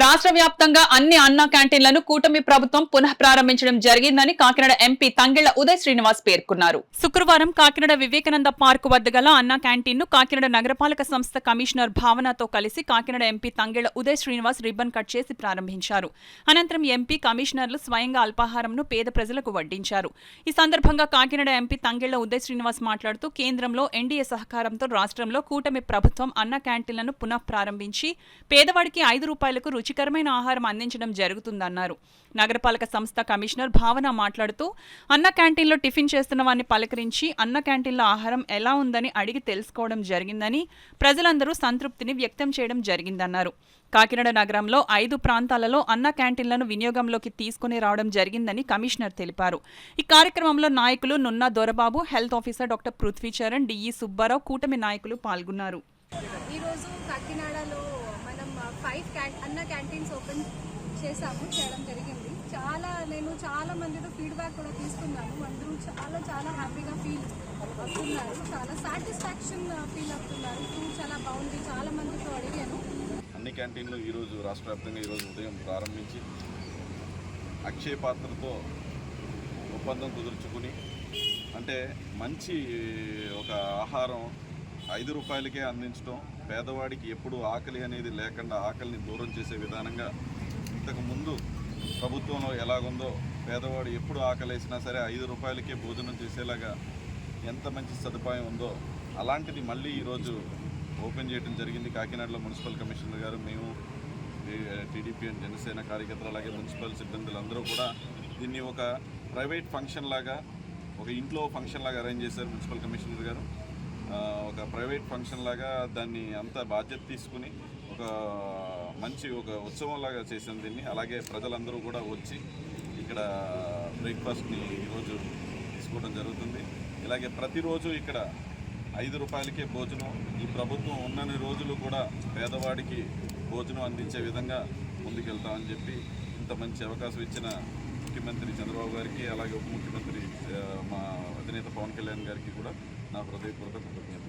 రాష్ట్ర వ్యాప్తంగా అన్ని అన్నా క్యాంటీన్లను కూటమి ప్రభుత్వం పునః ప్రారంభించడం జరిగిందని కాకినాడ ఎంపీ తంగెళ్ల ఉదయ్ శ్రీనివాస్ పేర్కొన్నారు. శుక్రవారం కాకినాడ వివేకానంద పార్కు వద్ద గల అన్నా క్యాంటీన్ను కాకినాడ నగరపాలక సంస్థ కమిషనర్ భావనతో కలిసి Kakinada MP Tangella Uday Srinivas ribbon cut చేసి ప్రారంభించారు. అనంతరం ఎంపీ కమిషనర్లు స్వయంగా అల్పాహారంను పేద ప్రజలకు వడ్డించారు. ఈ సందర్భంగా కాకినాడ ఎంపీ తంగెళ్ల ఉదయ్ శ్రీనివాస్ మాట్లాడుతూ కేంద్రంలో ఎన్డీఏ సహకారంతో రాష్ట్రంలో కూటమి ప్రభుత్వం అన్నా క్యాంటీన్లను పునః ప్రారంభించి పేదవాడికి ₹5 రుచికరమైన ఆహారం అందించడం జరుగుతుందన్నారు. నగరపాలక సంస్థ కమిషనర్ భావన మాట్లాడుతూ అన్న క్యాంటీన్లో టిఫిన్ చేస్తున్న వారిని పలకరించి అన్న క్యాంటీన్లో ఆహారం ఎలా ఉందని అడిగి తెలుసుకోవడం జరిగిందని, ప్రజలందరూ సంతృప్తిని వ్యక్తం చేయడం జరిగిందన్నారు. కాకినాడ నగరంలో 5 ప్రాంతాలలో అన్న క్యాంటీన్లను వినియోగంలోకి తీసుకుని రావడం జరిగిందని కమిషనర్ తెలిపారు. ఈ కార్యక్రమంలో నాయకులు Nunna Dorababu, health officer doctor Prithvi Charan, DE Subbarao, కూటమి నాయకులు పాల్గొన్నారు. ఈరోజు కాకినాడలో మనం 5 అన్న క్యాంటీన్స్ ఓపెన్ చేయడం జరిగింది. నేను చాలా మందితో ఫీడ్బ్యాక్ కూడా తీసుకున్నాను. అందరూ చాలా హ్యాపీగా ఫీల్ అవుతున్నారు, చాలా సాటిస్ఫాక్షన్ ఫీల్ అవుతున్నారు. ఫుడ్ చాలా బాగుంది, చాలా మందితో అడిగాను. అన్ని క్యాంటీన్లు ఈరోజు రాష్ట్ర వ్యాప్తంగా ఈరోజు ఉదయం ప్రారంభించి అక్షయ పాత్రతో ఒప్పందం కుదుర్చుకుని, అంటే మంచి ఒక ఆహారం ₹5కే అందించడం, పేదవాడికి ఎప్పుడు ఆకలి అనేది లేకుండా ఆకలిని దూరం చేసే విధానంగా ఇంతకు ముందు ప్రభుత్వంలో ఎలాగుందో పేదవాడు ఎప్పుడు ఆకలేసినా సరే ₹5కే భోజనం చేసేలాగా ఎంత మంచి సదుపాయం ఉందో అలాంటిది మళ్ళీ ఈరోజు ఓపెన్ చేయడం జరిగింది. కాకినాడలో మున్సిపల్ కమిషనర్ గారు, మేము టీడీపీ అండ్ జనసేన కార్యకర్తలు, అలాగే మున్సిపల్ సిబ్బందులు అందరూ కూడా దీన్ని ఒక ప్రైవేట్ ఫంక్షన్ లాగా, ఒక ఇంట్లో ఫంక్షన్ లాగా అరేంజ్ చేశారు. మున్సిపల్ కమిషనర్ గారు ఒక ప్రైవేట్ ఫంక్షన్ లాగా దాన్ని అంతా బాధ్యత తీసుకుని ఒక ఉత్సవం లాగా చేసాం దీన్ని. అలాగే ప్రజలందరూ కూడా వచ్చి ఇక్కడ బ్రేక్ఫాస్ట్ని ఈరోజు తీసుకోవడం జరుగుతుంది. ఇలాగే ప్రతిరోజు ఇక్కడ ₹5కే భోజనం, ఈ ప్రభుత్వం ఉన్నన్ని రోజులు కూడా పేదవాడికి భోజనం అందించే విధంగా ముందుకెళ్తామని చెప్పి ఇంత మంచి అవకాశం ఇచ్చిన ముఖ్యమంత్రి చంద్రబాబు గారికి, అలాగే ఉప ముఖ్యమంత్రి మా అధినేత పవన్ కళ్యాణ్ గారికి కూడా నా హృదయపూర్వక కృతజ్ఞతలు.